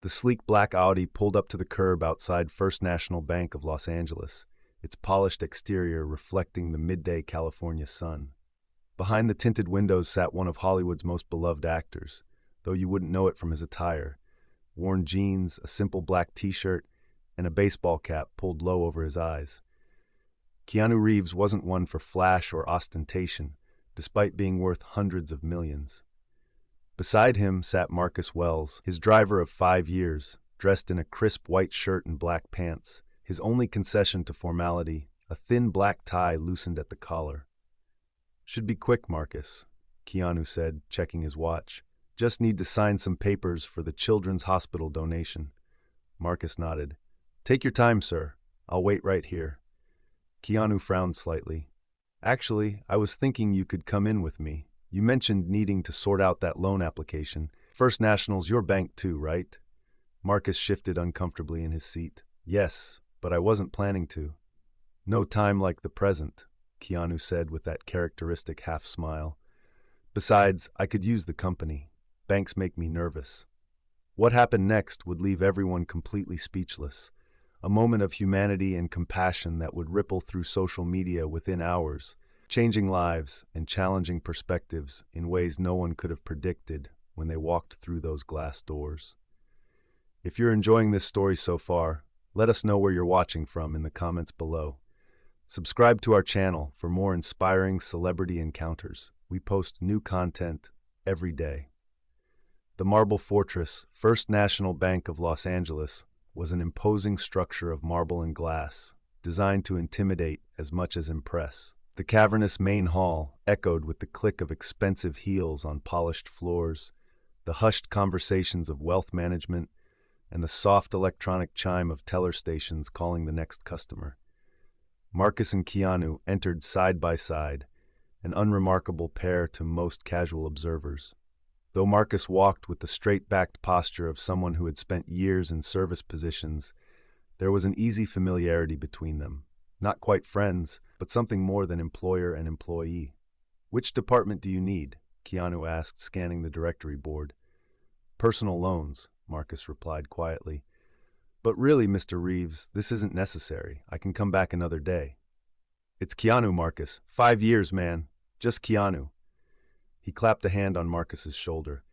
The sleek black Audi pulled up to the curb outside First National Bank of Los Angeles, its polished exterior reflecting the midday California sun. Behind the tinted windows sat one of Hollywood's most beloved actors, though you wouldn't know it from his attire. Worn jeans, a simple black t-shirt, and a baseball cap pulled low over his eyes. Keanu Reeves wasn't one for flash or ostentation, despite being worth hundreds of millions. Beside him sat Marcus Wells, his driver of 5 years, dressed in a crisp white shirt and black pants, his only concession to formality, a thin black tie loosened at the collar. "Should be quick, Marcus," Keanu said, checking his watch. "Just need to sign some papers for the Children's Hospital donation." Marcus nodded. "Take your time, sir. I'll wait right here." Keanu frowned slightly. "Actually, I was thinking you could come in with me. You mentioned needing to sort out that loan application. First National's your bank too, right?" Marcus shifted uncomfortably in his seat. "Yes, but I wasn't planning to." "No time like the present," Keanu said with that characteristic half-smile. "Besides, I could use the company. Banks make me nervous." What happened next would leave everyone completely speechless. A moment of humanity and compassion that would ripple through social media within hours, changing lives and challenging perspectives in ways no one could have predicted when they walked through those glass doors. If you're enjoying this story so far, let us know where you're watching from in the comments below. Subscribe to our channel for more inspiring celebrity encounters. We post new content every day. The Marble Fortress, First National Bank of Los Angeles, was an imposing structure of marble and glass, designed to intimidate as much as impress. The cavernous main hall echoed with the click of expensive heels on polished floors, the hushed conversations of wealth management, and the soft electronic chime of teller stations calling the next customer. Marcus and Keanu entered side by side, an unremarkable pair to most casual observers. Though Marcus walked with the straight-backed posture of someone who had spent years in service positions, there was an easy familiarity between them. Not quite friends, but something more than employer and employee. "Which department do you need?" Keanu asked, scanning the directory board. "Personal loans," Marcus replied quietly. "But really, Mr. Reeves, this isn't necessary. I can come back another day." "It's Keanu, Marcus. 5 years, man. Just Keanu." He clapped a hand on Marcus's shoulder.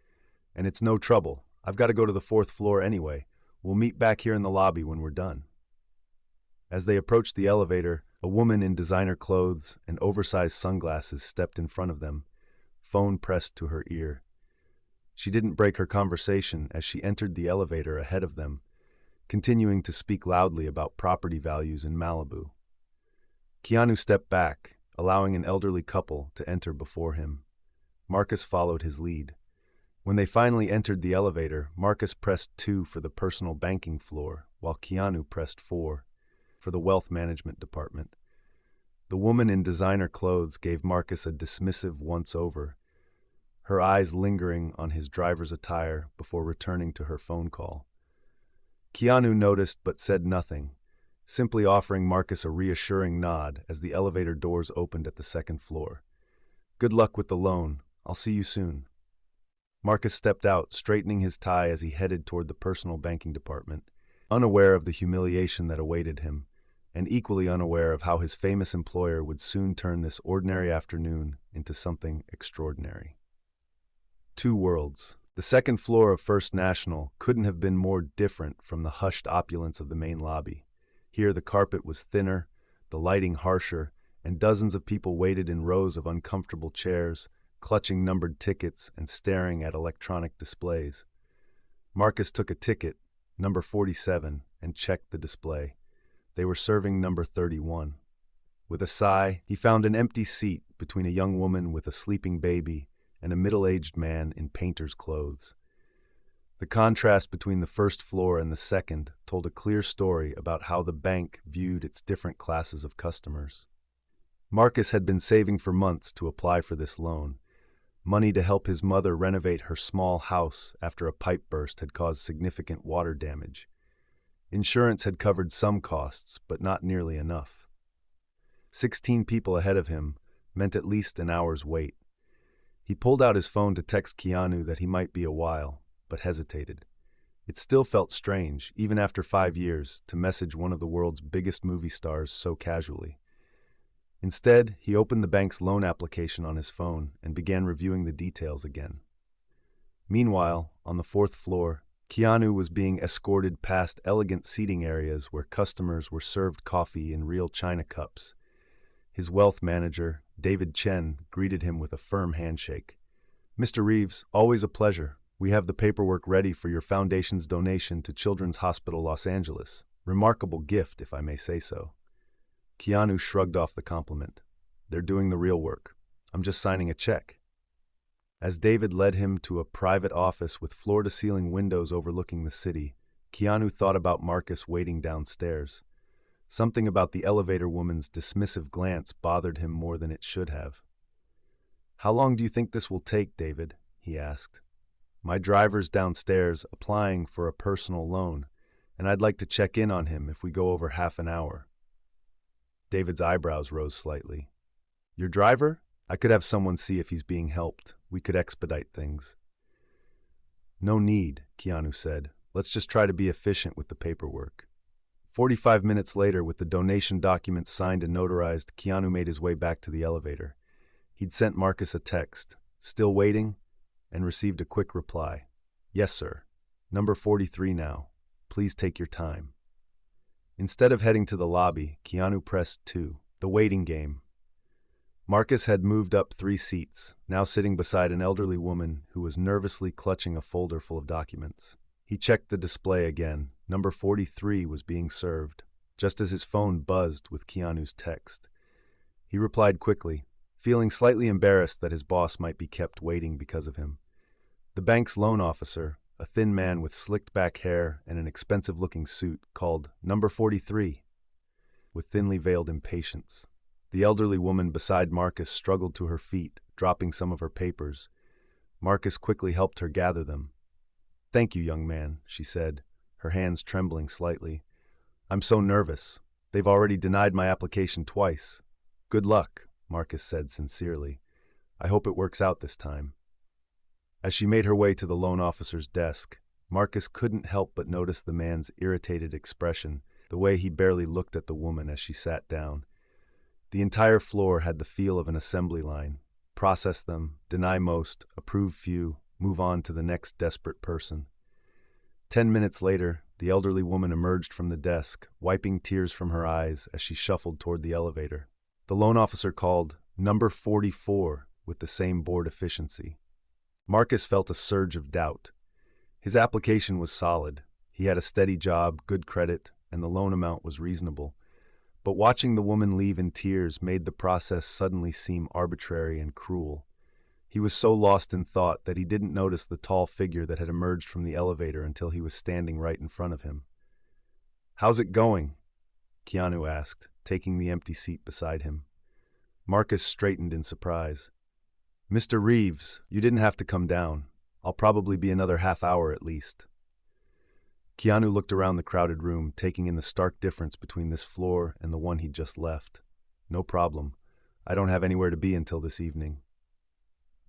"And it's no trouble. I've got to go to the 4th floor anyway. We'll meet back here in the lobby when we're done." As they approached the elevator, a woman in designer clothes and oversized sunglasses stepped in front of them, phone pressed to her ear. She didn't break her conversation as she entered the elevator ahead of them, continuing to speak loudly about property values in Malibu. Keanu stepped back, allowing an elderly couple to enter before him. Marcus followed his lead. When they finally entered the elevator, Marcus pressed 2 for the personal banking floor, while Keanu pressed 4 for the wealth management department. The woman in designer clothes gave Marcus a dismissive once-over, her eyes lingering on his driver's attire before returning to her phone call. Keanu noticed but said nothing, simply offering Marcus a reassuring nod as the elevator doors opened at the 2nd floor. "Good luck with the loan. I'll see you soon." Marcus stepped out, straightening his tie as he headed toward the personal banking department, unaware of the humiliation that awaited him, and equally unaware of how his famous employer would soon turn this ordinary afternoon into something extraordinary. 2 worlds. The 2nd floor of First National couldn't have been more different from the hushed opulence of the main lobby. Here the carpet was thinner, the lighting harsher, and dozens of people waited in rows of uncomfortable chairs, clutching numbered tickets and staring at electronic displays. Marcus took a ticket, number 47, and checked the display. They were serving number 31. With a sigh, he found an empty seat between a young woman with a sleeping baby and a middle-aged man in painter's clothes. The contrast between the 1st floor and the 2nd told a clear story about how the bank viewed its different classes of customers. Marcus had been saving for months to apply for this loan, money to help his mother renovate her small house after a pipe burst had caused significant water damage. Insurance had covered some costs, but not nearly enough. 16 people ahead of him meant at least an hour's wait. He pulled out his phone to text Keanu that he might be a while, but hesitated. It still felt strange, even after 5 years, to message one of the world's biggest movie stars so casually. Instead, he opened the bank's loan application on his phone and began reviewing the details again. Meanwhile, on the fourth floor, Keanu was being escorted past elegant seating areas where customers were served coffee in real china cups. His wealth manager, David Chen, greeted him with a firm handshake. "Mr. Reeves, always a pleasure. We have the paperwork ready for your foundation's donation to Children's Hospital Los Angeles. Remarkable gift, if I may say so." Keanu shrugged off the compliment. "They're doing the real work. I'm just signing a check." As David led him to a private office with floor-to-ceiling windows overlooking the city, Keanu thought about Marcus waiting downstairs. Something about the elevator woman's dismissive glance bothered him more than it should have. "How long do you think this will take, David?" he asked. "My driver's downstairs applying for a personal loan, and I'd like to check in on him if we go over half an hour." David's eyebrows rose slightly. "Your driver? I could have someone see if he's being helped. We could expedite things." "No need," Keanu said. "Let's just try to be efficient with the paperwork." 45 minutes later, with the donation documents signed and notarized, Keanu made his way back to the elevator. He'd sent Marcus a text, "Still waiting?" and received a quick reply. "Yes, sir. Number 43 now. Please take your time." Instead of heading to the lobby, Keanu pressed 2, the waiting game. Marcus had moved up 3 seats, now sitting beside an elderly woman who was nervously clutching a folder full of documents. He checked the display again. Number 43 was being served, just as his phone buzzed with Keanu's text. He replied quickly, feeling slightly embarrassed that his boss might be kept waiting because of him. The bank's loan officer, a thin man with slicked-back hair and an expensive-looking suit, called "Number 43" with thinly veiled impatience. The elderly woman beside Marcus struggled to her feet, dropping some of her papers. Marcus quickly helped her gather them. "Thank you, young man," she said, her hands trembling slightly. "I'm so nervous. They've already denied my application twice." "Good luck," Marcus said sincerely. "I hope it works out this time." As she made her way to the loan officer's desk, Marcus couldn't help but notice the man's irritated expression, the way he barely looked at the woman as she sat down. The entire floor had the feel of an assembly line. Process them, deny most, approve few, move on to the next desperate person. 10 minutes later, the elderly woman emerged from the desk, wiping tears from her eyes as she shuffled toward the elevator. The loan officer called "Number 44" with the same bored efficiency. Marcus felt a surge of doubt. His application was solid. He had a steady job, good credit, and the loan amount was reasonable. But watching the woman leave in tears made the process suddenly seem arbitrary and cruel. He was so lost in thought that he didn't notice the tall figure that had emerged from the elevator until he was standing right in front of him. "How's it going?" Keanu asked, taking the empty seat beside him. Marcus straightened in surprise. "Mr. Reeves, you didn't have to come down. I'll probably be another half hour at least." Keanu looked around the crowded room, taking in the stark difference between this floor and the one he'd just left. "No problem. I don't have anywhere to be until this evening."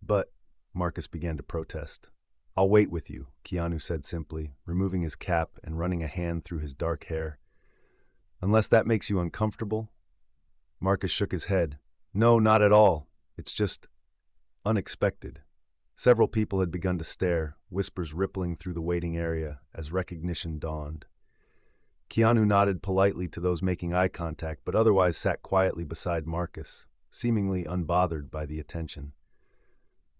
"But," Marcus began to protest. "I'll wait with you," Keanu said simply, removing his cap and running a hand through his dark hair. "Unless that makes you uncomfortable?" Marcus shook his head. "No, not at all. It's just unexpected." Several people had begun to stare, whispers rippling through the waiting area as recognition dawned. Keanu nodded politely to those making eye contact, but otherwise sat quietly beside Marcus, seemingly unbothered by the attention.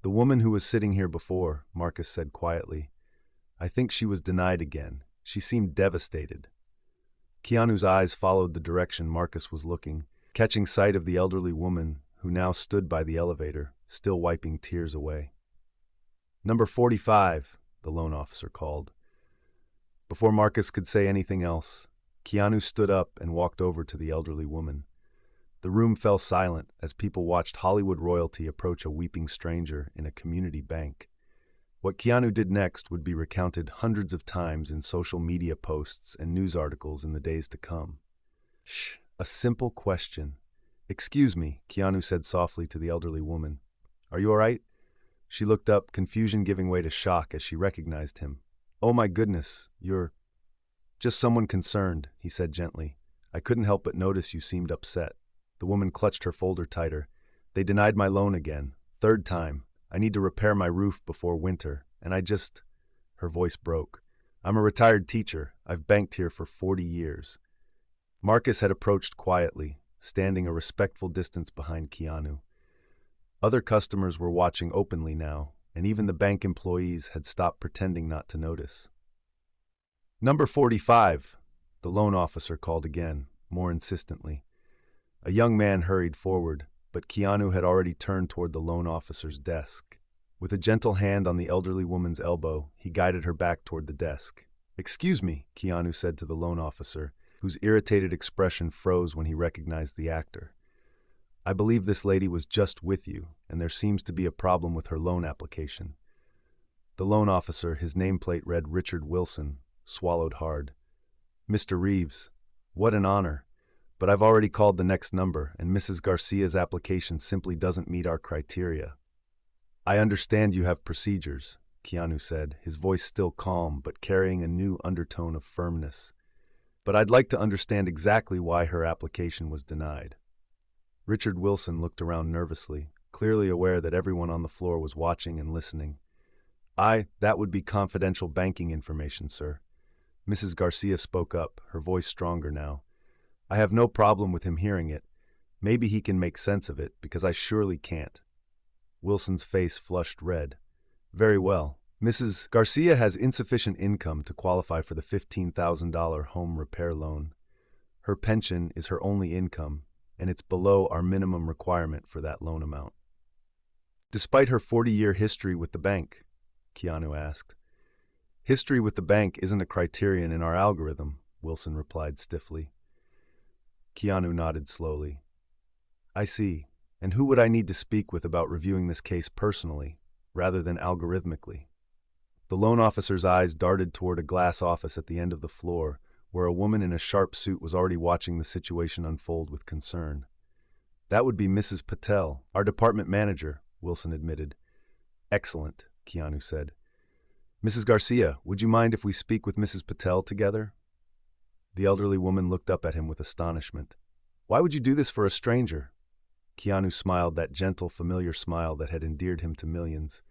"The woman who was sitting here before," Marcus said quietly. "I think she was denied again. She seemed devastated." Keanu's eyes followed the direction Marcus was looking, catching sight of the elderly woman who now stood by the elevator, still wiping tears away. "Number 45, the loan officer called. Before Marcus could say anything else, Keanu stood up and walked over to the elderly woman. The room fell silent as people watched Hollywood royalty approach a weeping stranger in a community bank. What Keanu did next would be recounted hundreds of times in social media posts and news articles in the days to come. "Shh, a simple question." "Excuse me," Keanu said softly to the elderly woman. "Are you all right?" She looked up, confusion giving way to shock as she recognized him. "Oh my goodness, you're just someone concerned," he said gently. "I couldn't help but notice you seemed upset." The woman clutched her folder tighter. "They denied my loan again. Third time. I need to repair my roof before winter, and I just—" Her voice broke. "I'm a retired teacher. I've banked here for 40 years. Marcus had approached quietly, standing a respectful distance behind Keanu. Other customers were watching openly now, and even the bank employees had stopped pretending not to notice. "Number 45, the loan officer called again, more insistently. A young man hurried forward, but Keanu had already turned toward the loan officer's desk. With a gentle hand on the elderly woman's elbow, he guided her back toward the desk. "Excuse me," Keanu said to the loan officer, whose irritated expression froze when he recognized the actor. "I believe this lady was just with you, and there seems to be a problem with her loan application." The loan officer, his nameplate read Richard Wilson, swallowed hard. "Mr. Reeves, what an honor. But I've already called the next number, and Mrs. Garcia's application simply doesn't meet our criteria." "I understand you have procedures," Keanu said, his voice still calm but carrying a new undertone of firmness. "But I'd like to understand exactly why her application was denied." Richard Wilson looked around nervously, clearly aware that everyone on the floor was watching and listening. That would be confidential banking information, sir." Mrs. Garcia spoke up, her voice stronger now. "I have no problem with him hearing it. Maybe he can make sense of it, because I surely can't." Wilson's face flushed red. "Very well. Mrs. Garcia has insufficient income to qualify for the $15,000 home repair loan. Her pension is her only income, and it's below our minimum requirement for that loan amount." "Despite her 40-year history with the bank?" Keanu asked. "History with the bank isn't a criterion in our algorithm," Wilson replied stiffly. Keanu nodded slowly. "I see. And who would I need to speak with about reviewing this case personally, rather than algorithmically?" The loan officer's eyes darted toward a glass office at the end of the floor, where a woman in a sharp suit was already watching the situation unfold with concern. "That would be Mrs. Patel, our department manager," Wilson admitted. "Excellent," Keanu said. "Mrs. Garcia, would you mind if we speak with Mrs. Patel together?" The elderly woman looked up at him with astonishment. "Why would you do this for a stranger?" Keanu smiled that gentle, familiar smile that had endeared him to millions.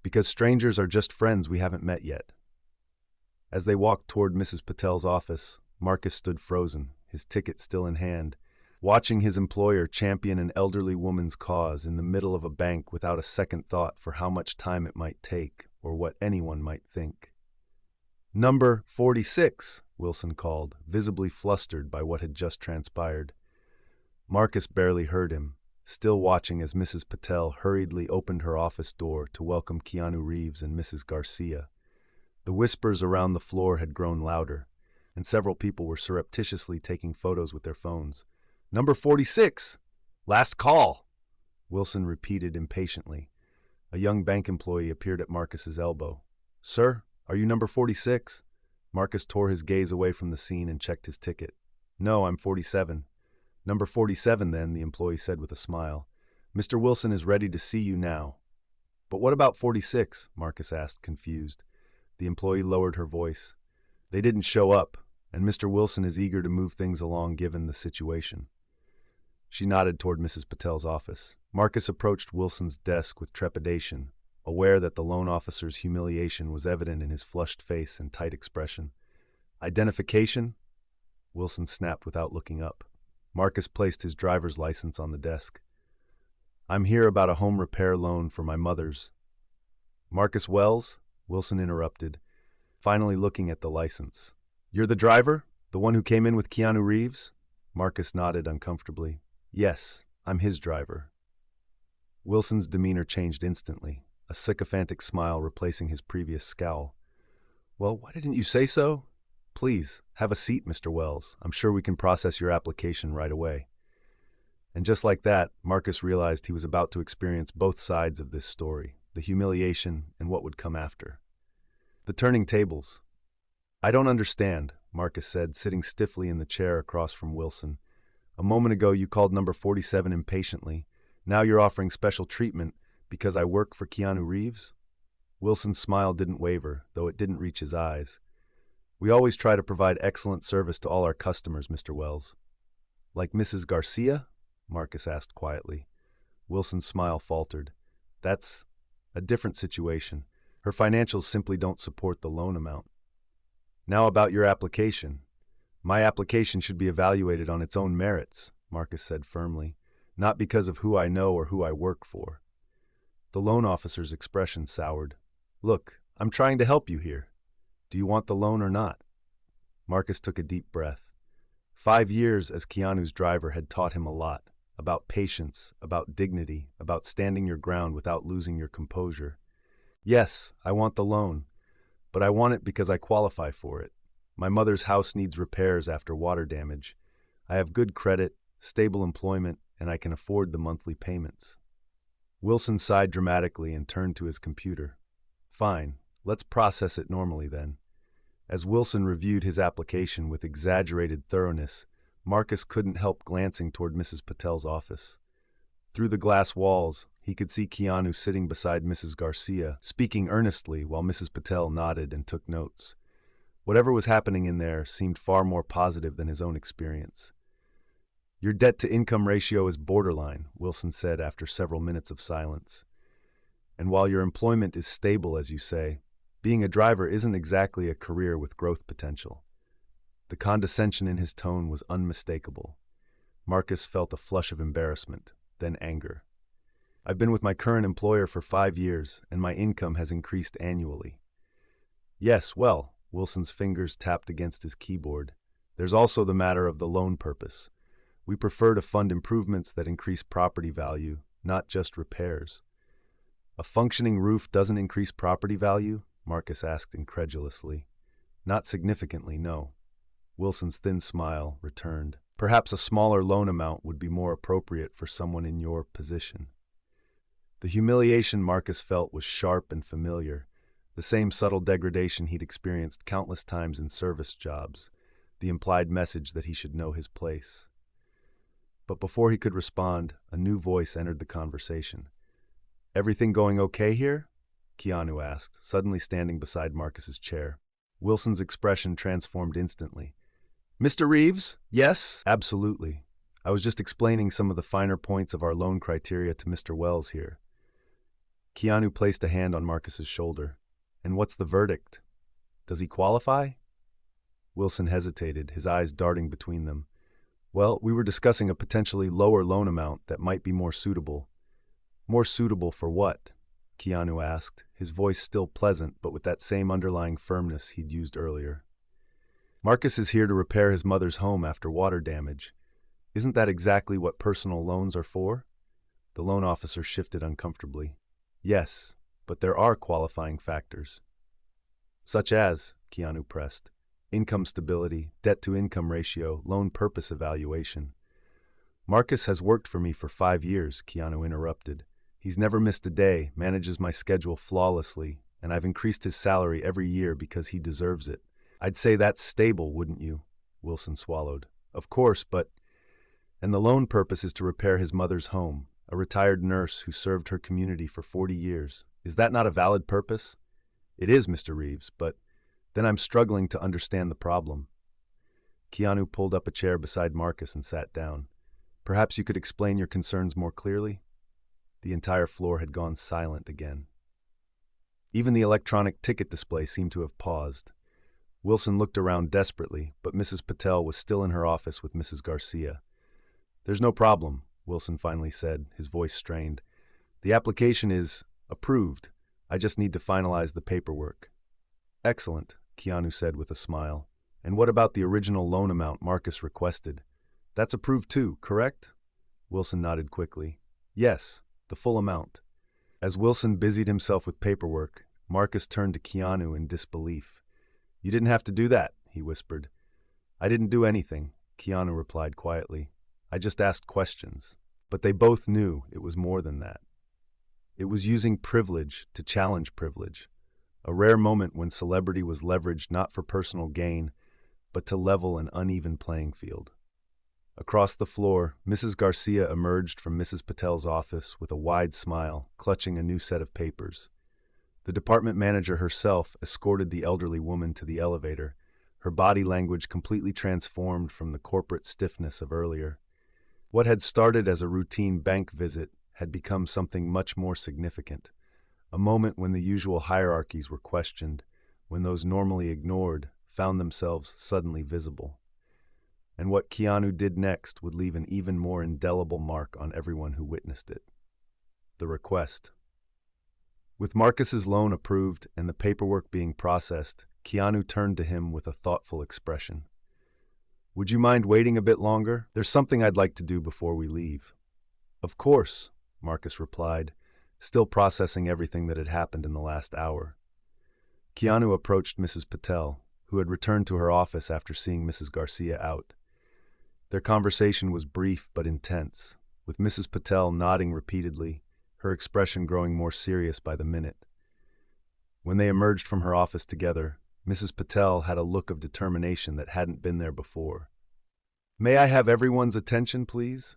"Because strangers are just friends we haven't met yet." As they walked toward Mrs. Patel's office, Marcus stood frozen, his ticket still in hand, watching his employer champion an elderly woman's cause in the middle of a bank without a second thought for how much time it might take or what anyone might think. "Number 46, Wilson called, visibly flustered by what had just transpired. Marcus barely heard him, still watching as Mrs. Patel hurriedly opened her office door to welcome Keanu Reeves and Mrs. Garcia. The whispers around the floor had grown louder, and several people were surreptitiously taking photos with their phones. "Number 46! Last call!" Wilson repeated impatiently. A young bank employee appeared at Marcus's elbow. "Sir, are you number 46? Marcus tore his gaze away from the scene and checked his ticket. "No, I'm 47. "Number 47, then," the employee said with a smile. "Mr. Wilson is ready to see you now." "But what about 46? Marcus asked, confused. The employee lowered her voice. "They didn't show up, and Mr. Wilson is eager to move things along given the situation." She nodded toward Mrs. Patel's office. Marcus approached Wilson's desk with trepidation, aware that the loan officer's humiliation was evident in his flushed face and tight expression. "Identification?" Wilson snapped without looking up. Marcus placed his driver's license on the desk. "I'm here about a home repair loan for my mother's—" "Marcus Wells?" Wilson interrupted, finally looking at the license. "You're the driver? The one who came in with Keanu Reeves?" Marcus nodded uncomfortably. "Yes, I'm his driver." Wilson's demeanor changed instantly, a sycophantic smile replacing his previous scowl. "Well, why didn't you say so? Please, have a seat, Mr. Wells. I'm sure we can process your application right away." And just like that, Marcus realized he was about to experience both sides of this story, the humiliation and what would come after. The turning tables. "I don't understand," Marcus said, sitting stiffly in the chair across from Wilson. "A moment ago you called number 47 impatiently. Now you're offering special treatment because I work for Keanu Reeves?" Wilson's smile didn't waver, though it didn't reach his eyes. We always try to provide excellent service to all our customers, Mr. Wells. Like Mrs. Garcia? Marcus asked quietly. Wilson's smile faltered. That's a different situation. Her financials simply don't support the loan amount. Now about your application. My application should be evaluated on its own merits, Marcus said firmly, not because of who I know or who I work for. The loan officer's expression soured. Look, I'm trying to help you here. Do you want the loan or not? Marcus took a deep breath. 5 years as Keanu's driver had taught him a lot, about patience, about dignity, about standing your ground without losing your composure. Yes, I want the loan, but I want it because I qualify for it. My mother's house needs repairs after water damage. I have good credit, stable employment, and I can afford the monthly payments. Wilson sighed dramatically and turned to his computer. Fine, let's process it normally then. As Wilson reviewed his application with exaggerated thoroughness, Marcus couldn't help glancing toward Mrs. Patel's office. Through the glass walls, he could see Keanu sitting beside Mrs. Garcia, speaking earnestly while Mrs. Patel nodded and took notes. Whatever was happening in there seemed far more positive than his own experience. Your debt-to-income ratio is borderline, Wilson said after several minutes of silence. And while your employment is stable, as you say, being a driver isn't exactly a career with growth potential. The condescension in his tone was unmistakable. Marcus felt a flush of embarrassment, then anger. I've been with my current employer for 5 years, and my income has increased annually. Yes, well, Wilson's fingers tapped against his keyboard. There's also the matter of the loan purpose. We prefer to fund improvements that increase property value, not just repairs. A functioning roof doesn't increase property value? Marcus asked incredulously. Not significantly, no. Wilson's thin smile returned. Perhaps a smaller loan amount would be more appropriate for someone in your position. The humiliation Marcus felt was sharp and familiar, the same subtle degradation he'd experienced countless times in service jobs, the implied message that he should know his place. But before he could respond, a new voice entered the conversation. Everything going okay here? Keanu asked, suddenly standing beside Marcus's chair. Wilson's expression transformed instantly. Mr. Reeves? Yes, absolutely. I was just explaining some of the finer points of our loan criteria to Mr. Wells here. Keanu placed a hand on Marcus's shoulder. And what's the verdict? Does he qualify? Wilson hesitated, his eyes darting between them. Well, we were discussing a potentially lower loan amount that might be more suitable. More suitable for what? Keanu asked, his voice still pleasant but with that same underlying firmness he'd used earlier. Marcus is here to repair his mother's home after water damage. Isn't that exactly what personal loans are for? The loan officer shifted uncomfortably. Yes, but there are qualifying factors. Such as, Keanu pressed, income stability, debt-to-income ratio, loan purpose evaluation. Marcus has worked for me for 5 years, Keanu interrupted. He's never missed a day, manages my schedule flawlessly, and I've increased his salary every year because he deserves it. I'd say that's stable, wouldn't you? Wilson swallowed. Of course, but... And the loan purpose is to repair his mother's home, a retired nurse who served her community for 40 years. Is that not a valid purpose? It is, Mr. Reeves, but then I'm struggling to understand the problem. Keanu pulled up a chair beside Marcus and sat down. Perhaps you could explain your concerns more clearly? The entire floor had gone silent again. Even the electronic ticket display seemed to have paused. Wilson looked around desperately, but Mrs. Patel was still in her office with Mrs. Garcia. There's no problem, Wilson finally said, his voice strained. The application is approved. I just need to finalize the paperwork. Excellent, Keanu said with a smile. And what about the original loan amount Marcus requested? That's approved too, correct? Wilson nodded quickly. Yes, the full amount. As Wilson busied himself with paperwork, Marcus turned to Keanu in disbelief. You didn't have to do that, he whispered. I didn't do anything, Keanu replied quietly. I just asked questions. But they both knew it was more than that. It was using privilege to challenge privilege, a rare moment when celebrity was leveraged not for personal gain, but to level an uneven playing field. Across the floor, Mrs. Garcia emerged from Mrs. Patel's office with a wide smile, clutching a new set of papers. The department manager herself escorted the elderly woman to the elevator, her body language completely transformed from the corporate stiffness of earlier. What had started as a routine bank visit had become something much more significant, a moment when the usual hierarchies were questioned, when those normally ignored found themselves suddenly visible. And what Keanu did next would leave an even more indelible mark on everyone who witnessed it. The request. With Marcus's loan approved and the paperwork being processed, Keanu turned to him with a thoughtful expression. "Would you mind waiting a bit longer? There's something I'd like to do before we leave." "Of course," Marcus replied, still processing everything that had happened in the last hour. Keanu approached Mrs. Patel, who had returned to her office after seeing Mrs. Garcia out. Their conversation was brief but intense, with Mrs. Patel nodding repeatedly, her expression growing more serious by the minute. When they emerged from her office together, Mrs. Patel had a look of determination that hadn't been there before. "May I have everyone's attention, please?"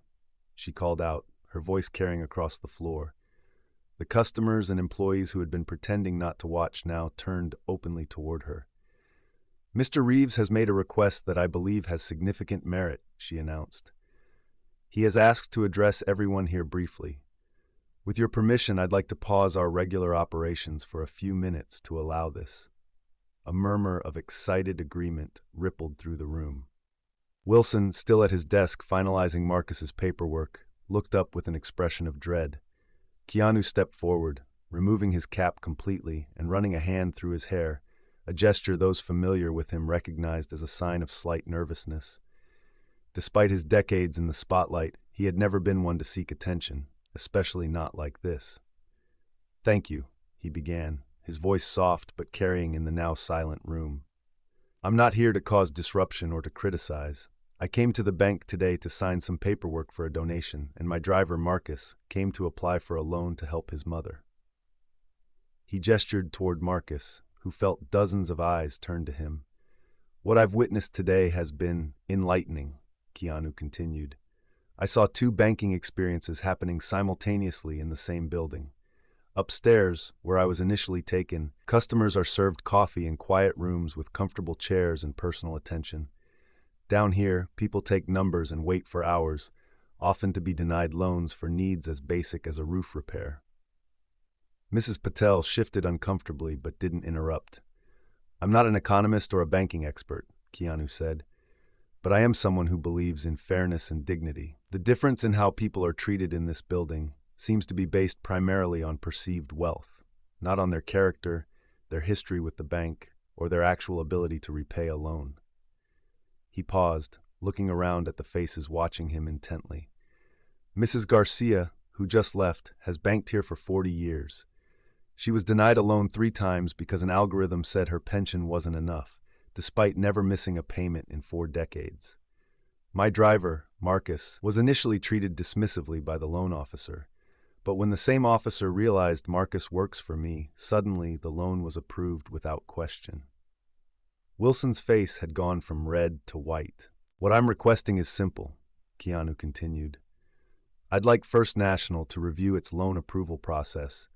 she called out, her voice carrying across the floor. The customers and employees who had been pretending not to watch now turned openly toward her. "Mr. Reeves has made a request that I believe has significant merit," she announced. "He has asked to address everyone here briefly. With your permission, I'd like to pause our regular operations for a few minutes to allow this." A murmur of excited agreement rippled through the room. Wilson, still at his desk finalizing Marcus's paperwork, looked up with an expression of dread. Keanu stepped forward, removing his cap completely and running a hand through his hair, a gesture those familiar with him recognized as a sign of slight nervousness. Despite his decades in the spotlight, he had never been one to seek attention, especially not like this. "Thank you," he began, his voice soft but carrying in the now silent room. "I'm not here to cause disruption or to criticize. I came to the bank today to sign some paperwork for a donation, and my driver, Marcus, came to apply for a loan to help his mother." He gestured toward Marcus, who felt dozens of eyes turned to him. "What I've witnessed today has been enlightening," Keanu continued. "I saw two banking experiences happening simultaneously in the same building. Upstairs, where I was initially taken, customers are served coffee in quiet rooms with comfortable chairs and personal attention. Down here, people take numbers and wait for hours, often to be denied loans for needs as basic as a roof repair." Mrs. Patel shifted uncomfortably but didn't interrupt. "I'm not an economist or a banking expert," Keanu said, "but I am someone who believes in fairness and dignity. The difference in how people are treated in this building seems to be based primarily on perceived wealth, not on their character, their history with the bank, or their actual ability to repay a loan." He paused, looking around at the faces watching him intently. "Mrs. Garcia, who just left, has banked here for 40 years. She was denied a loan 3 times because an algorithm said her pension wasn't enough, despite never missing a payment in 4 decades. My driver, Marcus, was initially treated dismissively by the loan officer, but when the same officer realized Marcus works for me, suddenly the loan was approved without question." Wilson's face had gone from red to white. "What I'm requesting is simple," Keanu continued. "I'd like First National to review its loan approval process,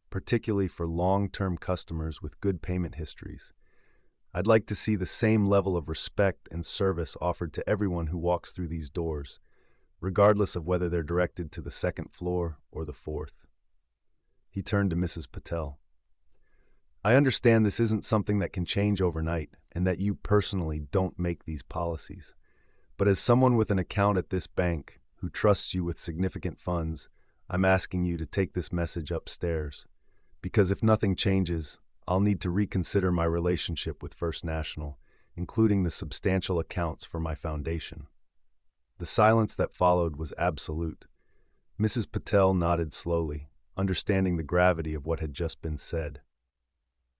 particularly for long-term customers with good payment histories. I'd like to see the same level of respect and service offered to everyone who walks through these doors, regardless of whether they're directed to the 2nd floor or the 4th. He turned to Mrs. Patel. "I understand this isn't something that can change overnight, and that you personally don't make these policies. But as someone with an account at this bank, who trusts you with significant funds, I'm asking you to take this message upstairs. Because if nothing changes, I'll need to reconsider my relationship with First National, including the substantial accounts for my foundation." The silence that followed was absolute. Mrs. Patel nodded slowly, understanding the gravity of what had just been said.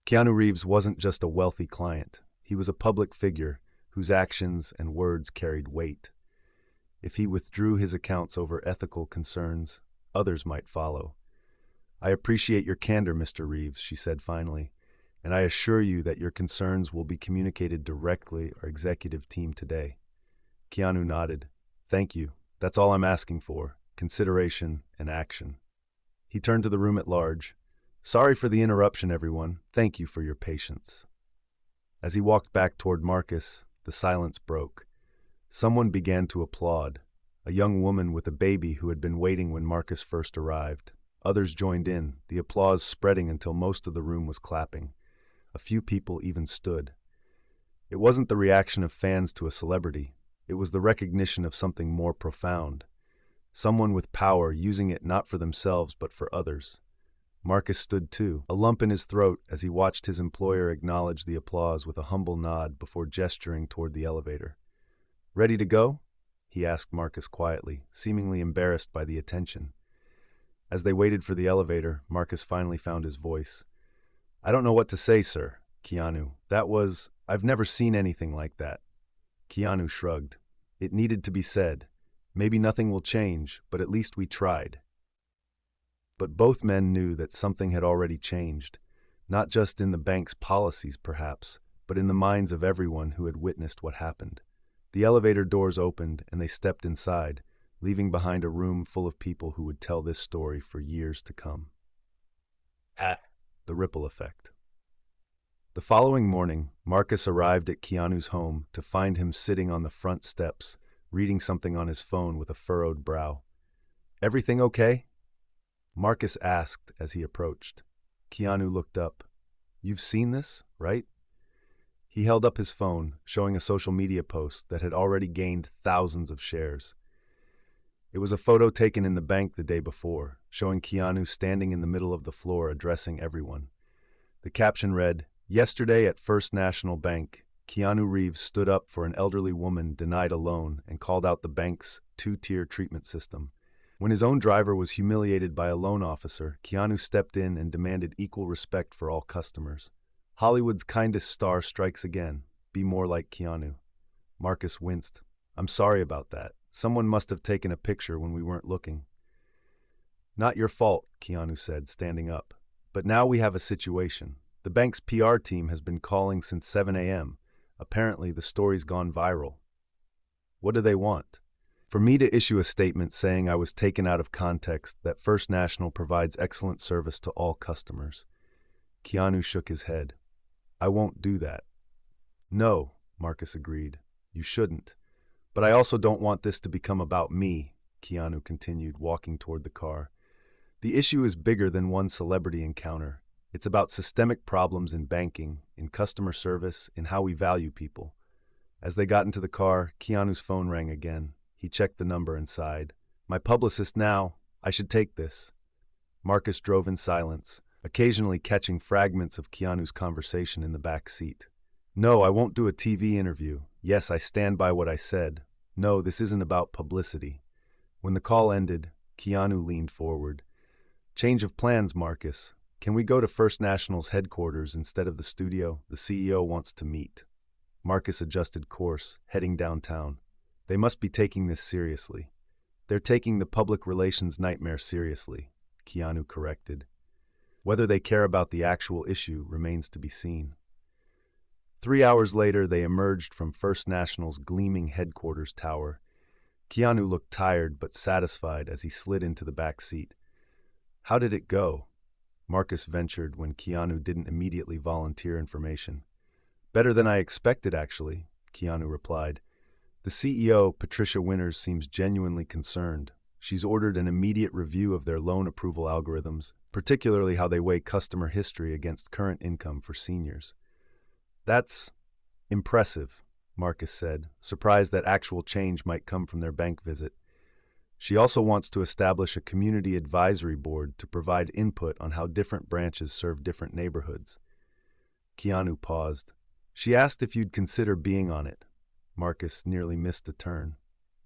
Keanu Reeves wasn't just a wealthy client. He was a public figure whose actions and words carried weight. If he withdrew his accounts over ethical concerns, others might follow. "I appreciate your candor, Mr. Reeves," she said finally, "and I assure you that your concerns will be communicated directly to our executive team today." Keanu nodded. "Thank you. That's all I'm asking for. Consideration and action." He turned to the room at large. Sorry for the interruption, everyone. Thank you for your patience. As he walked back toward Marcus, the silence broke. Someone began to applaud, a young woman with a baby who had been waiting when Marcus first arrived. Others joined in, the applause spreading until most of the room was clapping. A few people even stood. It wasn't the reaction of fans to a celebrity. It was the recognition of something more profound. Someone with power using it not for themselves but for others. Marcus stood too, a lump in his throat as he watched his employer acknowledge the applause with a humble nod before gesturing toward the elevator. "Ready to go?" he asked Marcus quietly, seemingly embarrassed by the attention. As they waited for the elevator, Marcus finally found his voice. "I don't know what to say, sir, Keanu. I've never seen anything like that." Keanu shrugged. "It needed to be said. Maybe nothing will change, but at least we tried." But both men knew that something had already changed, not just in the bank's policies, perhaps, but in the minds of everyone who had witnessed what happened. The elevator doors opened and they stepped inside, leaving behind a room full of people who would tell this story for years to come. The ripple effect. The following morning, Marcus arrived at Keanu's home to find him sitting on the front steps, reading something on his phone with a furrowed brow. "Everything okay?" Marcus asked as he approached. Keanu looked up. "You've seen this, right?" He held up his phone, showing a social media post that had already gained thousands of shares. It was a photo taken in the bank the day before, showing Keanu standing in the middle of the floor addressing everyone. The caption read, "Yesterday at First National Bank, Keanu Reeves stood up for an elderly woman denied a loan and called out the bank's two-tier treatment system. When his own driver was humiliated by a loan officer, Keanu stepped in and demanded equal respect for all customers. Hollywood's kindest star strikes again. Be more like Keanu." Marcus winced. "I'm sorry about that. Someone must have taken a picture when we weren't looking." "Not your fault," Keanu said, standing up. "But now we have a situation. The bank's PR team has been calling since 7 a.m. Apparently, the story's gone viral." "What do they want?" "For me to issue a statement saying I was taken out of context, that First National provides excellent service to all customers." Keanu shook his head. "I won't do that." "No," Marcus agreed. "You shouldn't. But I also don't want this to become about me," Keanu continued, walking toward the car. "The issue is bigger than one celebrity encounter. It's about systemic problems in banking, in customer service, in how we value people." As they got into the car, Keanu's phone rang again. He checked the number and sighed. "My publicist now. I should take this." Marcus drove in silence, occasionally catching fragments of Keanu's conversation in the back seat. "No, I won't do a TV interview. Yes, I stand by what I said. No, this isn't about publicity." When the call ended, Keanu leaned forward. "Change of plans, Marcus. Can we go to First National's headquarters instead of the studio? The CEO wants to meet." Marcus adjusted course, heading downtown. "They must be taking this seriously." "They're taking the public relations nightmare seriously," Keanu corrected. Whether they care about the actual issue remains to be seen. 3 hours later, they emerged from First National's gleaming headquarters tower. Keanu looked tired but satisfied as he slid into the back seat. "How did it go?" Marcus ventured when Keanu didn't immediately volunteer information. "Better than I expected, actually," Keanu replied. "The CEO, Patricia Winters, seems genuinely concerned. She's ordered an immediate review of their loan approval algorithms, particularly how they weigh customer history against current income for seniors." "That's impressive," Marcus said, surprised that actual change might come from their bank visit. "She also wants to establish a community advisory board to provide input on how different branches serve different neighborhoods." Keanu paused. "She asked if you'd consider being on it." Marcus nearly missed a turn.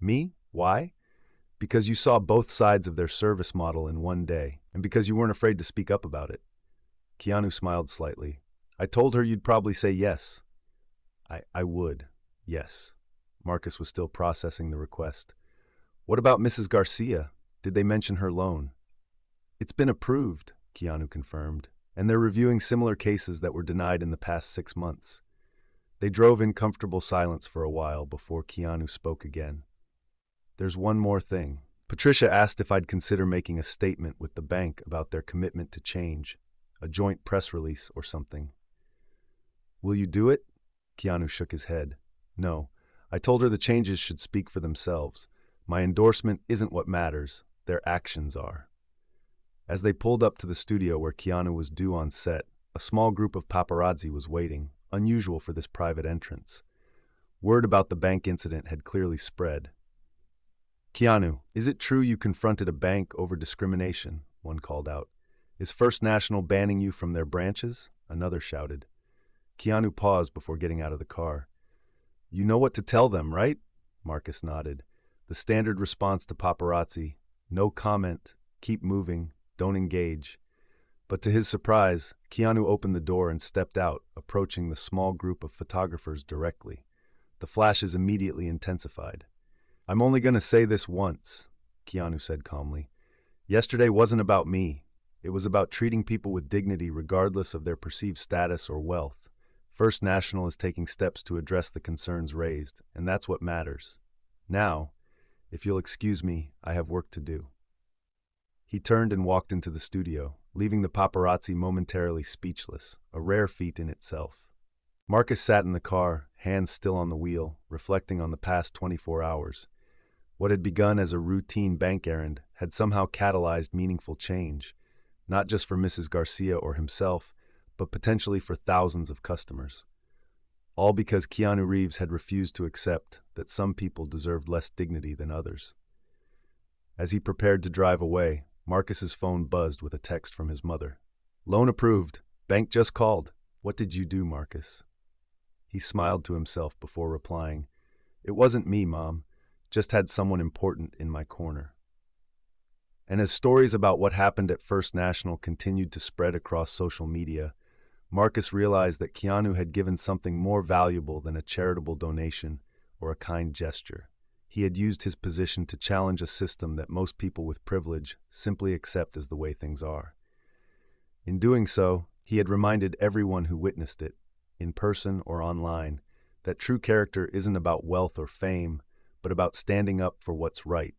"Me? Why?" "Because you saw both sides of their service model in one day, and because you weren't afraid to speak up about it." Keanu smiled slightly. "I told her you'd probably say yes." I would, yes." Marcus was still processing the request. "What about Mrs. Garcia? Did they mention her loan?" "It's been approved," Keanu confirmed, "and they're reviewing similar cases that were denied in the past 6 months." They drove in comfortable silence for a while before Keanu spoke again. "There's one more thing. Patricia asked if I'd consider making a statement with the bank about their commitment to change." a joint press release or something. Will you do it? Keanu shook his head. No. I told her the changes should speak for themselves. My endorsement isn't what matters. Their actions are. As they pulled up to the studio where Keanu was due on set, a small group of paparazzi was waiting, unusual for this private entrance. Word about the bank incident had clearly spread. Keanu, is it true you confronted a bank over discrimination? One called out. Is First National banning you from their branches? Another shouted. Keanu paused before getting out of the car. You know what to tell them, right? Marcus nodded. The standard response to paparazzi: no comment, keep moving, don't engage. But to his surprise, Keanu opened the door and stepped out, approaching the small group of photographers directly. The flashes immediately intensified. I'm only going to say this once, Keanu said calmly. Yesterday wasn't about me. It was about treating people with dignity regardless of their perceived status or wealth. First National is taking steps to address the concerns raised, and that's what matters. Now, if you'll excuse me, I have work to do. He turned and walked into the studio, leaving the paparazzi momentarily speechless, a rare feat in itself. Marcus sat in the car, hands still on the wheel, reflecting on the past 24 hours. What had begun as a routine bank errand had somehow catalyzed meaningful change, not just for Mrs. Garcia or himself, but potentially for thousands of customers. All because Keanu Reeves had refused to accept that some people deserved less dignity than others. As he prepared to drive away, Marcus's phone buzzed with a text from his mother. Loan approved. Bank just called. What did you do, Marcus? He smiled to himself before replying, It wasn't me, Mom. Just had someone important in my corner. And as stories about what happened at First National continued to spread across social media, Marcus realized that Keanu had given something more valuable than a charitable donation or a kind gesture. He had used his position to challenge a system that most people with privilege simply accept as the way things are. In doing so, he had reminded everyone who witnessed it, in person or online, that true character isn't about wealth or fame, but about standing up for what's right,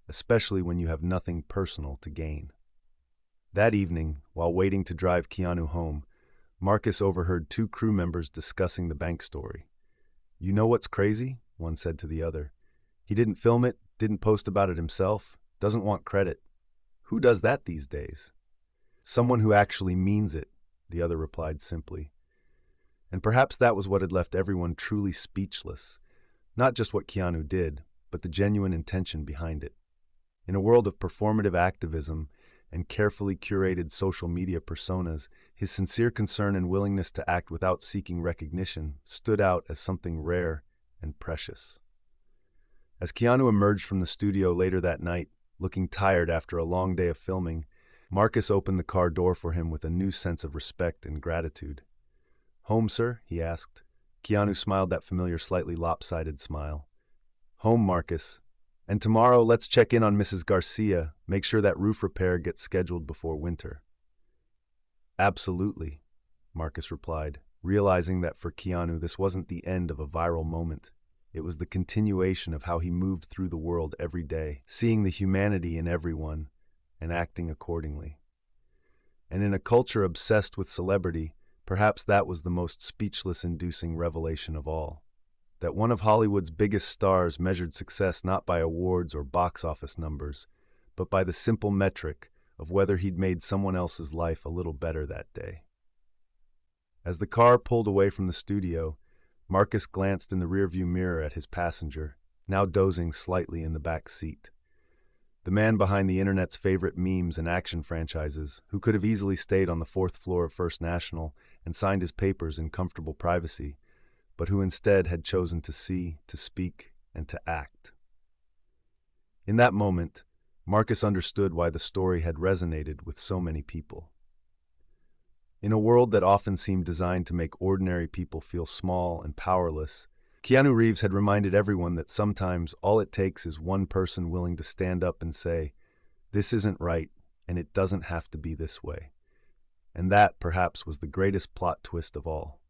especially when you have nothing personal to gain. That evening, while waiting to drive Keanu home, Marcus overheard two crew members discussing the bank story. You know what's crazy? One said to the other. He didn't film it, didn't post about it himself, doesn't want credit. Who does that these days? Someone who actually means it, the other replied simply. And perhaps that was what had left everyone truly speechless. Not just what Keanu did, but the genuine intention behind it. In a world of performative activism and carefully curated social media personas, his sincere concern and willingness to act without seeking recognition stood out as something rare and precious. As Keanu emerged from the studio later that night, looking tired after a long day of filming, Marcus opened the car door for him with a new sense of respect and gratitude. Home, sir? He asked. Keanu smiled that familiar, slightly lopsided smile. Home, Marcus. And tomorrow, let's check in on Mrs. Garcia, make sure that roof repair gets scheduled before winter. Absolutely, Marcus replied, realizing that for Keanu this wasn't the end of a viral moment. It was the continuation of how he moved through the world every day, seeing the humanity in everyone and acting accordingly. And in a culture obsessed with celebrity, perhaps that was the most speechless-inducing revelation of all. That one of Hollywood's biggest stars measured success not by awards or box office numbers, but by the simple metric of whether he'd made someone else's life a little better that day. As the car pulled away from the studio, Marcus glanced in the rearview mirror at his passenger, now dozing slightly in the back seat. The man behind the internet's favorite memes and action franchises, who could have easily stayed on the fourth floor of First National and signed his papers in comfortable privacy, but who instead had chosen to see, to speak, and to act. In that moment, Marcus understood why the story had resonated with so many people. In a world that often seemed designed to make ordinary people feel small and powerless, Keanu Reeves had reminded everyone that sometimes all it takes is one person willing to stand up and say, "This isn't right, and it doesn't have to be this way." And that, perhaps, was the greatest plot twist of all.